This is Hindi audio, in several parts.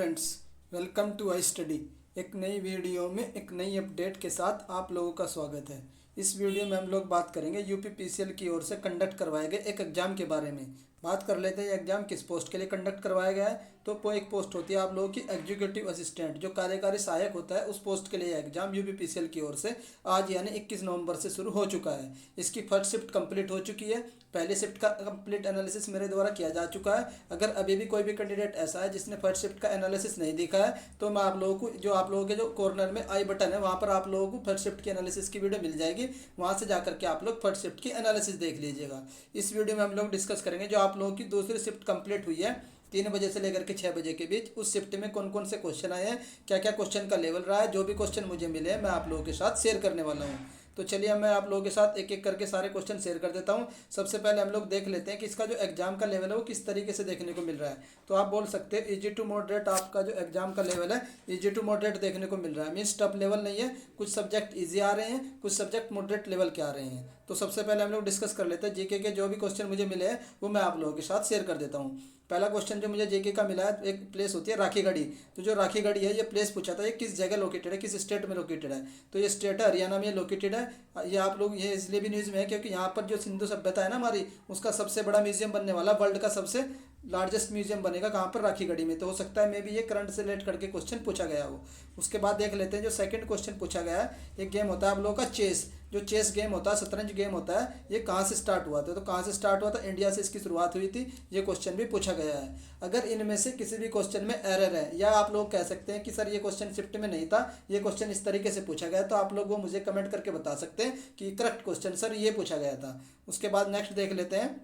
Friends, welcome to I study. एक नई वीडियो में एक नई अपडेट के साथ आप लोगों का स्वागत है। इस वीडियो में हम लोग बात करेंगे यूपीपीसीएल की ओर से कंडक्ट करवाए गए एक एग्ज़ाम के बारे में। बात कर लेते हैं एग्ज़ाम किस पोस्ट के लिए कंडक्ट करवाया गया है। तो वो एक पोस्ट होती है आप लोगों की एग्जीक्यूटिव असिस्टेंट, जो कार्यकारी सहायक होता है, उस पोस्ट के लिए एग्जाम यूपीपीसीएल की ओर से आज यानी 21 नवंबर से शुरू हो चुका है। इसकी फर्स्ट शिफ्ट कंप्लीट हो चुकी है। पहली शिफ्ट का कंप्लीट एनालिसिस मेरे द्वारा किया जा चुका है। अगर अभी भी कोई भी कैंडिडेट ऐसा है जिसने फर्स्ट शिफ्ट का एनालिसिस नहीं देखा है, तो मैं आप लोगों को आप लोगों के जो कॉर्नर में आई बटन है वहाँ पर आप लोगों को फर्स्ट शिफ्ट की एनालिसिस की वीडियो मिल जाएगी। वहाँ से जाकर के आप लोग फर्स्ट शिफ्ट की एनालिसिस देख लीजिएगा। इस वीडियो में हम लोग डिस्कस करेंगे जो आप लोगों की दूसरी शिफ्ट कंप्लीट हुई है 3 बजे से लेकर के 6 बजे के बीच, उस शिफ्ट में कौन कौन से क्वेश्चन आए हैं, क्या क्या क्वेश्चन का लेवल रहा है। जो भी क्वेश्चन मुझे मिले हैं मैं आप लोगों के साथ शेयर करने वाला हूँ। तो चलिए मैं आप लोगों के साथ एक एक करके सारे क्वेश्चन शेयर कर देता हूँ। सबसे पहले हम लोग देख लेते हैं कि इसका जो एग्जाम का लेवल है वो किस तरीके से देखने को मिल रहा है। तो आप बोल सकते हैं इजी टू मॉडरेट आपका जो एग्जाम का लेवल है इजी टू मॉडरेट देखने को मिल रहा है। मीन्स टफ लेवल नहीं है, कुछ सब्जेक्ट ईजी आ रहे हैं, कुछ सब्जेक्ट मॉडरेट लेवल के आ रहे हैं। तो सबसे पहले हम लोग डिस्कस कर लेते हैं जीके के जो भी क्वेश्चन मुझे मिले हैं वो मैं आप लोगों के साथ शेयर कर देता हूँ। पहला क्वेश्चन जो मुझे जेके का मिला है, एक प्लेस होती है राखीगढ़ी। तो जो राखीगढ़ी है ये प्लेस पूछा था, ये किस जगह लोकेटेड है, किस स्टेट में लोकेटेड है। तो ये स्टेट है हरियाणा में लोकेटेड है। ये आप लोग ये इसलिए भी न्यूज़ में है क्योंकि यहाँ पर जो सिंधु सभ्यता है ना हमारी, उसका सबसे बड़ा म्यूजियम बनने वाला, वर्ल्ड का सबसे लार्जेस्ट म्यूजियम बनेगा कहाँ पर, राखीगढ़ी में। तो हो सकता है मे भी ये करंट से रिलेट करके क्वेश्चन पूछा गया हो। उसके बाद देख लेते हैं जो सेकंड क्वेश्चन पूछा गया है। एक गेम होता है आप लोगों का चेस। जो चेस गेम होता है, शतरंज गेम होता है, ये कहाँ से स्टार्ट हुआ था। तो कहाँ से स्टार्ट हुआ था, इंडिया से इसकी शुरुआत हुई थी। ये क्वेश्चन भी पूछा गया है। अगर इनमें से किसी भी क्वेश्चन में एरर है, या आप लोग कह सकते हैं कि सर ये क्वेश्चन शिफ्ट में नहीं था, ये क्वेश्चन इस तरीके से पूछा गया, तो आप लोग वो मुझे कमेंट करके बता सकते हैं कि करेक्ट क्वेश्चन सर ये पूछा गया था। उसके बाद नेक्स्ट देख लेते हैं।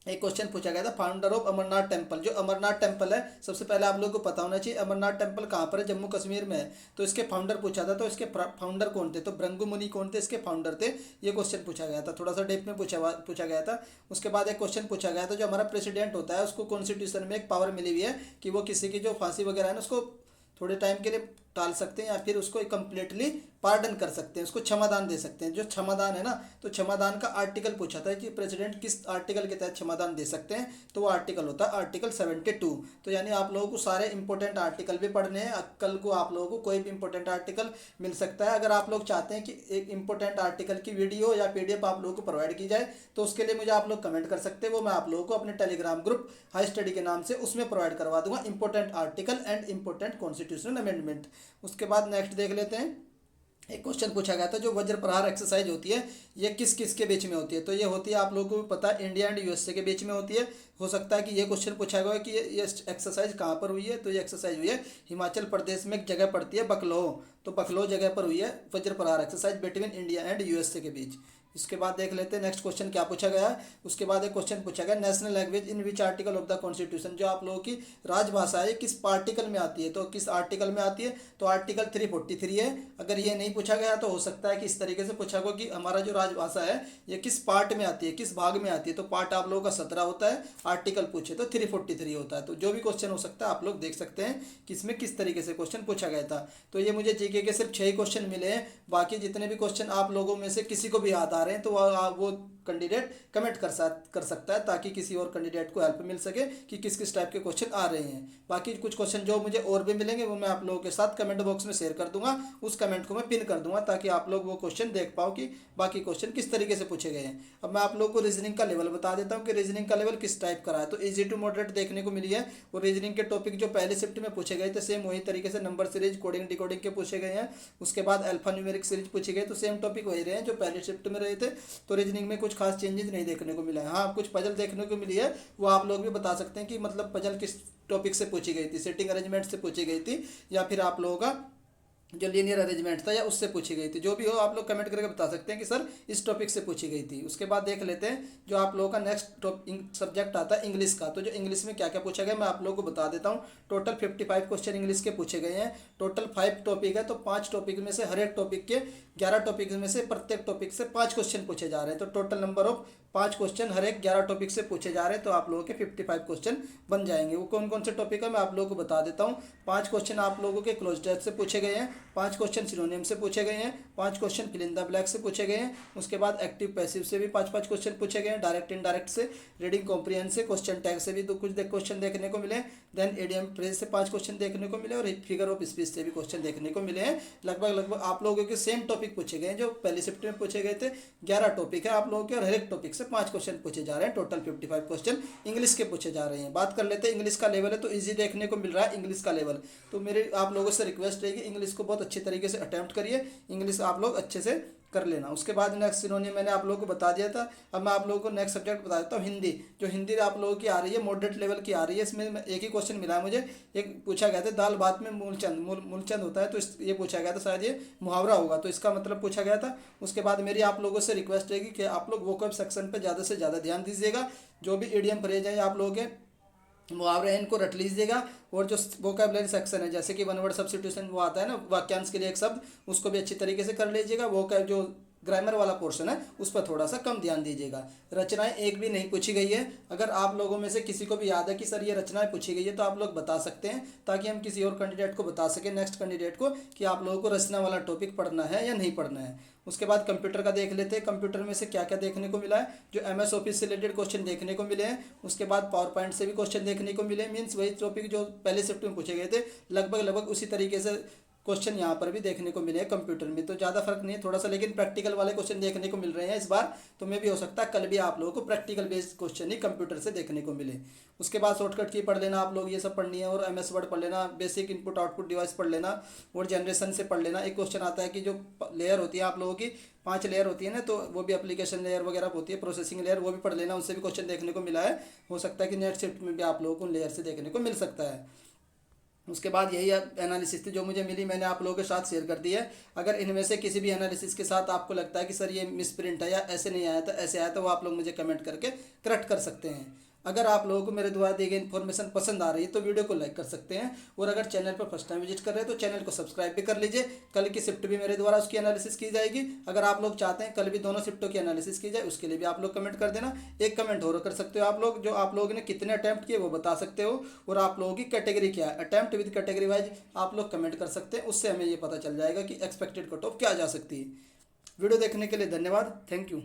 एक क्वेश्चन पूछा गया था फाउंडर ऑफ अमरनाथ टेम्पल। जो अमरनाथ टेम्पल है, सबसे पहले आप लोगों को पता होना चाहिए अमरनाथ टेम्पल कहाँ पर है, जम्मू कश्मीर में है। तो इसके फाउंडर पूछा था, तो इसके फाउंडर कौन थे, तो भृगु मुनि कौन थे, इसके फाउंडर थे। ये क्वेश्चन पूछा गया था, थोड़ा सा डेप में पूछा गया था। उसके बाद एक क्वेश्चन पूछा गया था जो हमारा प्रेसिडेंट होता है उसको कॉन्स्टिट्यूशन में एक पावर मिली हुई है कि वो किसी की जो फांसी वगैरह है ना उसको थोड़े टाइम के लिए टाल सकते हैं या फिर उसको कंप्लीटली पार्डन कर सकते हैं, उसको क्षमादान दे सकते हैं। जो क्षमादान है ना, तो क्षमादान का आर्टिकल पूछा था कि प्रेसिडेंट किस आर्टिकल के तहत क्षमादान दे सकते हैं। तो वो आर्टिकल होता है आर्टिकल 72। तो यानी आप लोगों को सारे इंपॉर्टेंट आर्टिकल भी पढ़ने हैं। कल को आप लोगों को कोई भी इंपॉर्टेंट आर्टिकल मिल सकता है। अगर आप लोग चाहते हैं कि एक इंपॉर्टेंट आर्टिकल की वीडियो या पीडीएफ आप लोगों को प्रोवाइड की जाए, तो उसके लिए मुझे आप लोग कमेंट कर सकते हैं। वो मैं आप लोगों को अपने टेलीग्राम ग्रुप हाई स्टडी के नाम से उसमें प्रोवाइड करवा दूंगा important article and important constitutional amendment. उसके बाद नेक्स्ट देख लेते हैं। एक क्वेश्चन पूछा गया था जो वज्र प्रहार एक्सरसाइज होती है ये किस किस के बीच में होती है। तो ये होती है आप लोगों को भी पता है इंडिया एंड यूएसए के बीच में होती है। हो सकता है कि ये क्वेश्चन पूछा गया है कि ये एक्सरसाइज कहाँ पर हुई है। तो ये एक्सरसाइज हुई है हिमाचल प्रदेश में, एक जगह पड़ती है बकलोह। तो बकलोह जगह पर हुई है वज्र प्रहार exercise between India and USA के बीच। इसके बाद देख लेते हैं नेक्स्ट क्वेश्चन क्या पूछा गया है। उसके बाद एक क्वेश्चन पूछा गया national language in which article of the constitution. जो आप लोगों की राजभाषा है किस आर्टिकल में आती है। तो किस आर्टिकल में आती है, तो आर्टिकल 343 है। अगर ये नहीं पूछा गया तो हो सकता है कि इस तरीके से पूछा गया कि हमारा जो राजभाषा है ये किस पार्ट में आती है, किस भाग में आती है। तो पार्ट आप लोगों का 17 होता है, आर्टिकल पूछे तो 343 होता है। तो जो भी क्वेश्चन हो सकता है आप लोग देख सकते हैं कि इसमें किस तरीके से क्वेश्चन पूछा गया था। तो ये मुझे जीके के सिर्फ 6 ही क्वेश्चन मिले हैं। बाकी जितने भी क्वेश्चन आप लोगों में से किसी को भी याद आ रहे हैं तो वो कैंडिडेट कमेंट कर सकता है, ताकि किसी और कैंडिडेट को हेल्प मिल सके कि किस किस टाइप के क्वेश्चन आ रहे हैं। बाकी कुछ क्वेश्चन जो मुझे और भी मिलेंगे वो मैं आप लोगों के साथ कमेंट बॉक्स में शेयर कर दूंगा। उस कमेंट को मैं पिन कर दूंगा ताकि आप लोग वो क्वेश्चन देख पाओ कि बाकी क्वेश्चन किस तरीके से पूछे गए हैं। अब मैं आप लोगों को रीजनिंग का लेवल बता देता हूँ कि रीजनिंग का लेवल किस टाइप का रहा है। तो ईजी टू मॉडरेट देखने को मिली है। वो रीजनिंग के टॉपिक जो पहले शिफ्ट में पूछे गए थे सेम वही तरीके से नंबर सीरीज, कोडिंग डिकोडिंग के पूछे गए हैं। उसके बाद अल्फा न्यूमेरिक सीरीज पूछे गए, तो सेम टॉपिक वही रहे हैं जो पहले शिफ्ट में रहे थे। तो रीजनिंग में कुछ खास चेंजेस नहीं देखने को मिला है। हाँ, कुछ पजल देखने को मिली है, वो आप लोग भी बता सकते हैं कि मतलब पजल किस टॉपिक से पूछी गई थी, सेटिंग अरेंजमेंट से पूछी गई थी या फिर आप लोगों का जो लीनियर अरेंजमेंट था या उससे पूछी गई थी। जो भी हो आप लोग कमेंट करके बता सकते हैं कि सर इस टॉपिक से पूछी गई थी। उसके बाद देख लेते हैं जो आप लोगों का नेक्स्ट सब्जेक्ट आता है इंग्लिश का। तो जो इंग्लिश में क्या क्या पूछा गया मैं आप लोगों को बता देता हूँ। टोटल 55 क्वेश्चन इंग्लिश के पूछे गए हैं। टोटल 5 टॉपिक है, तो 5 टॉपिक में से हर एक टॉपिक के 11 टॉपिक में से प्रत्येक टॉपिक से 5 क्वेश्चन पूछे जा रहे हैं। तो टोटल नंबर ऑफ 5 क्वेश्चन हर एक 11 टॉपिक से पूछे जा रहे हैं। तो आप लोगों के 55 क्वेश्चन बन जाएंगे। वो कौन कौन से टॉपिक है मैं आप लोगों को बता देता हूँ। 5 क्वेश्चन आप लोगों के क्लोज टेस्ट से पूछे गए हैं, 5 क्वेश्चन सिनोनिम से पूछे गए हैं, 5 question fill in the blank से पूछे गए हैं। उसके बाद एक्टिव पैसिव से भी 5-5 क्वेश्चन पूछे गए हैं, डायरेक्ट इनडायरेक्ट से, रीडिंग कॉम्प्रिहेंशन से, क्वेश्चन टैग से भी कुछ क्वेश्चन देखने को मिले। देन एडीएम फ्रेज से 5 क्वेश्चन देखने को मिले और फिगर ऑफ स्पीच से भी क्वेश्चन देखने को मिले हैं। लगभग आप लोगों के सेम टॉपिक पूछे गए हैं जो पहली शिफ्ट में पूछे गए थे। 11 टॉपिक है आप लोगों के और हर एक टॉपिक से 5 क्वेश्चन पूछे जा रहे हैं। टोटल 55 क्वेश्चन इंग्लिश के पूछे जा रहे हैं। बात कर लेते हैं इंग्लिश का लेवल है तो ईजी देखने को मिल रहा है इंग्लिश का लेवल। तो मेरी आप लोगों से रिक्वेस्ट रहेगी इंग्लिश को बहुत अच्छे तरीके से अटेम्प्ट करिए, इंग्लिश आप लोग अच्छे से कर लेना। उसके बाद नेक्स्ट सिनोनिम मैंने आप लोगों को बता दिया था। अब मैं आप लोगों को नेक्स्ट सब्जेक्ट बता देता हूँ हिंदी। जो हिंदी आप लोगों की आ रही है मॉडरेट लेवल की आ रही है। इसमें एक ही क्वेश्चन मिला है मुझे, एक पूछा गया था दाल भात में मूलचंद होता है, तो ये पूछा गया था, शायद ये मुहावरा होगा, तो इसका मतलब पूछा गया था। उसके बाद मेरी आप लोगों से रिक्वेस्ट रहेगी कि आप लोग वोकैब सेक्शन पर ज़्यादा से ज़्यादा ध्यान दीजिएगा। जो भी इडियम फ्रेज है आप लोगों के मुहावरे हैं इनको रट लीजिएगा। और जो वोकैबुलरी सेक्शन है जैसे कि वन वर्ड सब्स्टिट्यूशन वो आता है ना वाक्यांश के लिए एक शब्द, उसको भी अच्छी तरीके से कर लीजिएगा। वोकैब जो ग्रामर वाला पोर्शन है उस पर थोड़ा सा कम ध्यान दीजिएगा। रचनाएं एक भी नहीं पूछी गई है। अगर आप लोगों में से किसी को भी याद है कि सर ये रचनाएं पूछी गई है तो आप लोग बता सकते हैं, ताकि हम किसी और कैंडिडेट को बता सकें, नेक्स्ट कैंडिडेट को, कि आप लोगों को रचना वाला टॉपिक पढ़ना है या नहीं पढ़ना है। उसके बाद कंप्यूटर का देख लेते हैं। कंप्यूटर में से क्या क्या देखने को मिला है। जो MS ऑफिस से रिलेटेड क्वेश्चन देखने को मिले हैं। उसके बाद पावर पॉइंट से भी क्वेश्चन देखने को मिले, मीन्स वही टॉपिक जो पहले शिफ्ट में पूछे गए थे लगभग उसी तरीके से क्वेश्चन यहाँ पर भी देखने को मिले हैं कंप्यूटर में। तो ज़्यादा फर्क नहीं है थोड़ा सा, लेकिन प्रैक्टिकल वाले क्वेश्चन देखने को मिल रहे हैं इस बार। तो मे भी हो सकता है कल भी आप लोगों को प्रैक्टिकल बेस्ड क्वेश्चन ही कंप्यूटर से देखने को मिले। उसके बाद शॉर्टकट की पढ़ लेना आप लोग, ये सब पढ़नी है। और MS वर्ड पढ़ लेना, बेसिक इनपुट आउटपुट डिवाइस पढ़ लेना और जनरेशन से पढ़ लेना। एक क्वेश्चन आता है कि जो लेयर होती है आप लोगों की 5 लेयर होती है ना, तो वो भी एप्लीकेशन लेयर वगैरह होती है, प्रोसेसिंग लेयर, वो भी पढ़ लेना। उनसे भी क्वेश्चन देखने को मिला है। हो सकता है कि नेक्स्ट शिफ्ट में भी आप लोगों को उन लेयर से देखने को मिल सकता है। उसके बाद यही एनालिसिस थी जो मुझे मिली, मैंने आप लोगों के साथ शेयर कर दी है। अगर इनमें से किसी भी एनालिसिस के साथ आपको लगता है कि सर ये मिसप्रिंट है या ऐसे नहीं आया था ऐसे आया, तो वो आप लोग मुझे कमेंट करके करेक्ट कर सकते हैं। अगर आप लोगों को मेरे द्वारा दी गई इन्फॉर्मेशन पसंद आ रही है तो वीडियो को लाइक कर सकते हैं। और अगर चैनल पर फर्स्ट टाइम विजिट कर रहे हैं तो चैनल को सब्सक्राइब भी कर लीजिए। कल की शिफ्ट भी मेरे द्वारा उसकी एनालिसिस की जाएगी। अगर आप लोग चाहते हैं कल भी दोनों शिफ्टों की एनालिसिस की जाए, उसके लिए भी आप लोग कमेंट कर देना। एक कमेंट और कर सकते हो आप लोग, जो आप लोगों ने कितने अटैम्प्ट किए वो बता सकते हो, और आप लोगों की कैटेगरी क्या है, अटैम्प्ट विद कैटेगरी वाइज आप लोग कमेंट कर सकते हैं। उससे हमें ये पता चल जाएगा कि एक्सपेक्टेड कट ऑफ क्या जा सकती है। वीडियो देखने के लिए धन्यवाद। Thank you.